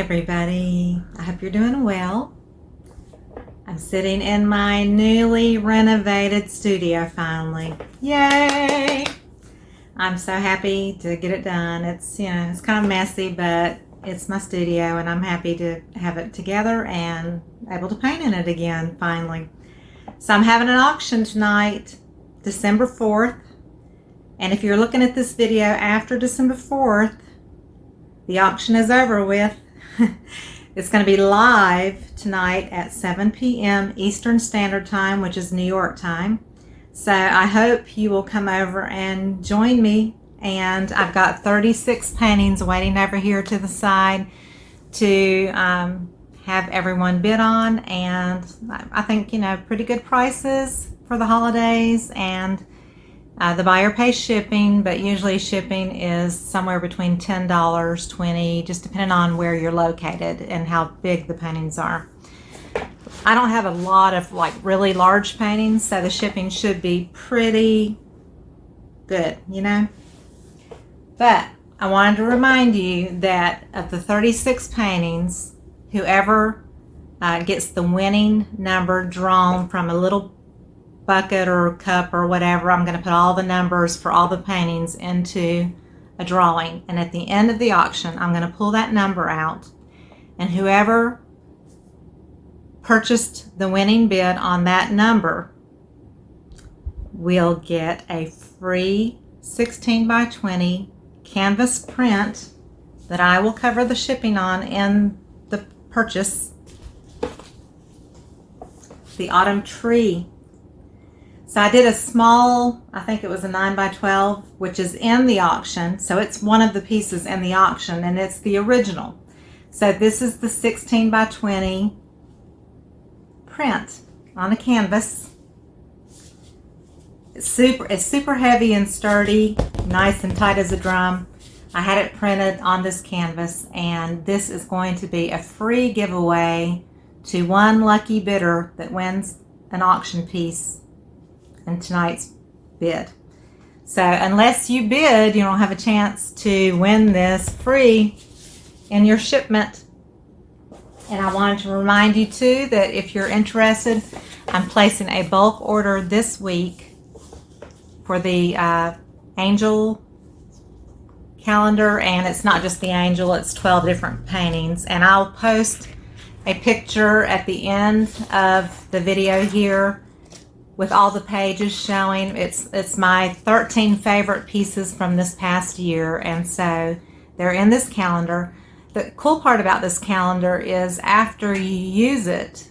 Everybody, I hope you're doing well. I'm sitting in my newly renovated studio finally. Yay! I'm so happy to get it done. It's kind of messy, but it's my studio and I'm happy to have it together and able to paint in it again finally. So I'm having an auction tonight, December 4th. And if you're looking at this video after December 4th, the auction is over with. It's going to be live tonight at 7 p.m. Eastern Standard Time, which is New York time. So I hope you will come over and join me. And I've got 36 paintings waiting over here to the side to have everyone bid on. And I think, pretty good prices for the holidays. And the buyer pays shipping, but usually shipping is somewhere between $10, $20, just depending on where you're located and how big the paintings are. I don't have a lot of really large paintings, so the shipping should be pretty good, But I wanted to remind you that of the 36 paintings, whoever gets the winning number drawn from a little bucket or cup or whatever, I'm going to put all the numbers for all the paintings into a drawing, and at the end of the auction I'm going to pull that number out, and whoever purchased the winning bid on that number will get a free 16 by 20 canvas print that I will cover the shipping on in the purchase. The autumn tree. So I did a small, I think it was a 9 by 12, which is in the auction. So it's one of the pieces in the auction, and it's the original. So this is the 16 by 20 print on a canvas. It's super heavy and sturdy, nice and tight as a drum. I had it printed on this canvas, and this is going to be a free giveaway to one lucky bidder that wins an auction piece in tonight's bid. So unless you bid, you don't have a chance to win this free in your shipment. And I wanted to remind you too that if you're interested, I'm placing a bulk order this week for the angel calendar, and it's not just the angel, it's 12 different paintings. And I'll post a picture at the end of the video here with all the pages showing. It's my 13 favorite pieces from this past year, and so they're in this calendar. The cool part about this calendar is after you use it,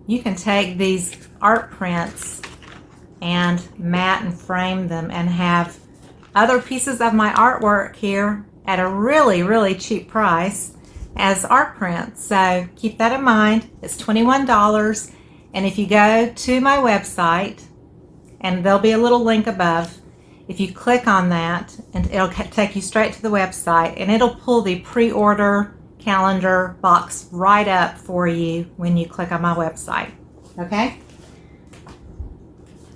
you can take these art prints and mat and frame them and have other pieces of my artwork here at a really cheap price as art prints. So keep that in mind. It's $21. And if you go to my website, and there'll be a little link above, if you click on that, and it'll take you straight to the website, and it'll pull the pre-order calendar box right up for you when you click on my website. Okay?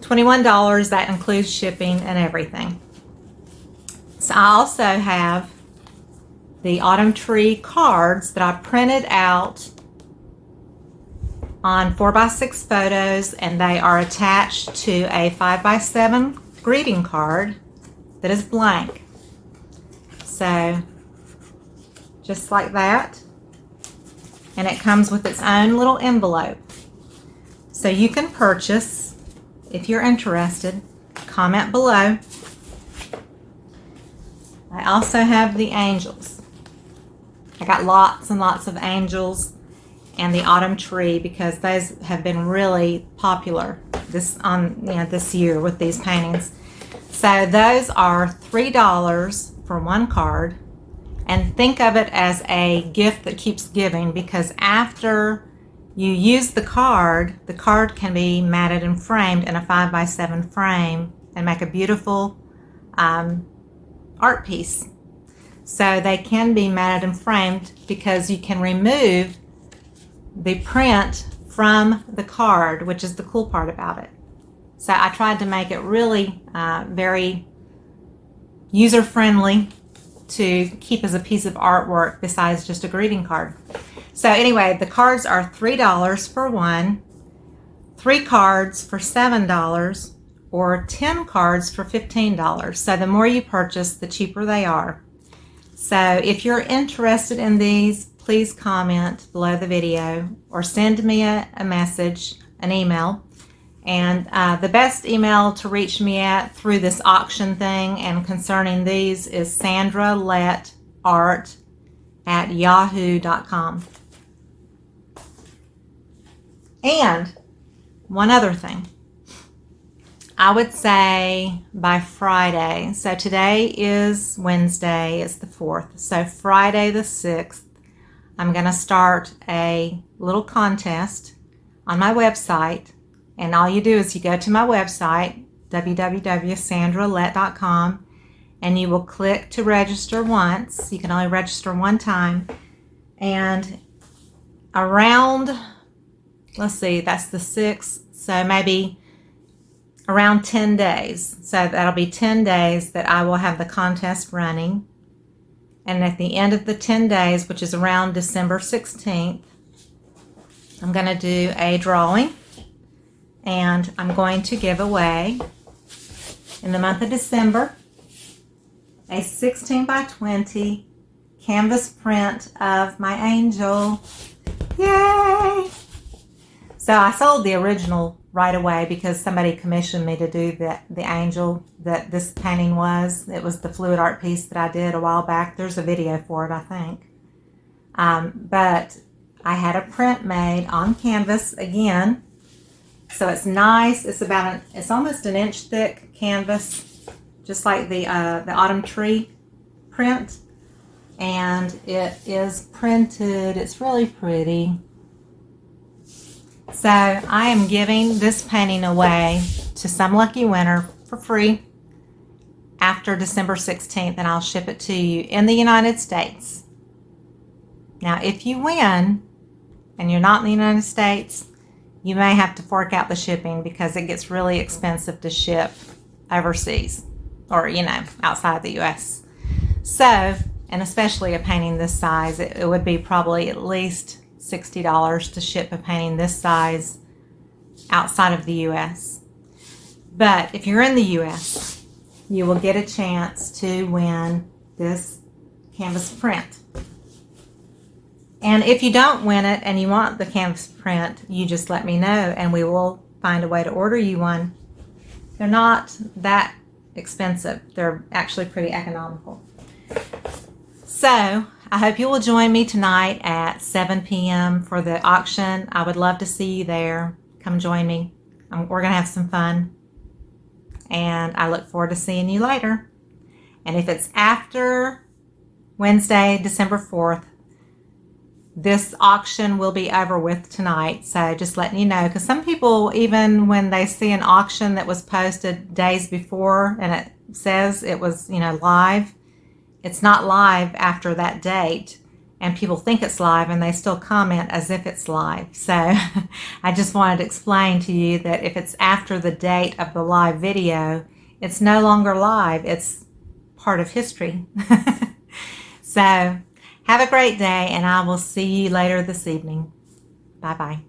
$21, that includes shipping and everything. So I also have the autumn tree cards that I printed out on 4x6 photos, and they are attached to a 5x7 greeting card that is blank. So just like that, and it comes with its own little envelope. So you can purchase if you're interested. Comment below. I also have the angels. I got lots and lots of angels and the autumn tree because those have been really popular this year with these paintings. So those are $3 for one card, and think of it as a gift that keeps giving, because after you use the card can be matted and framed in a 5x7 frame and make a beautiful art piece. So they can be matted and framed because you can remove the print from the card, which is the cool part about it. So I tried to make it really very user-friendly to keep as a piece of artwork besides just a greeting card. So anyway, the cards are $3 for one, 3 cards for $7, or 10 cards for $15. So the more you purchase, the cheaper they are. So if you're interested in these, please comment below the video or send me a message, an email. And the best email to reach me at through this auction thing and concerning these is Sandra Lett Art at yahoo.com. And one other thing, I would say by Friday, so today is Wednesday, it's the 4th, so Friday the 6th, I'm going to start a little contest on my website. And all you do is you go to my website, www.sandralett.com, and you will click to register once. You can only register one time. And around, let's see, that's the 6th, so maybe around 10 days. So that'll be 10 days that I will have the contest running. And at the end of the 10 days, which is around December 16th, I'm going to do a drawing. And I'm going to give away, in the month of December, a 16 by 20 canvas print of my angel. Yay! So I sold the original right away because somebody commissioned me to do the angel that this painting was. It was the fluid art piece that I did a while back. There's a video for it, I think. But I had a print made on canvas again. So it's nice. It's it's almost an inch thick canvas, just like the autumn tree print. And it is printed. It's really pretty. So I am giving this painting away to some lucky winner for free after December 16th, and I'll ship it to you in the United States. Now, if you win and you're not in the United States, you may have to fork out the shipping because it gets really expensive to ship overseas or, outside the U.S. So, and especially a painting this size, it would be probably at least $60 to ship a painting this size outside of the U.S. But if you're in the U.S., you will get a chance to win this canvas print. And if you don't win it and you want the canvas print, you just let me know and we will find a way to order you one. They're not that expensive. They're actually pretty economical. So I hope you will join me tonight at 7 p.m. for the auction. I would love to see you there. Come join me. We're going to have some fun. And I look forward to seeing you later. And if it's after Wednesday, December 4th, this auction will be over with tonight. So just letting you know, because some people, even when they see an auction that was posted days before and it says it was, live, it's not live after that date. And people think it's live and they still comment as if it's live. So I just wanted to explain to you that if it's after the date of the live video, it's no longer live. It's part of history. So have a great day, and I will see you later this evening. Bye-bye.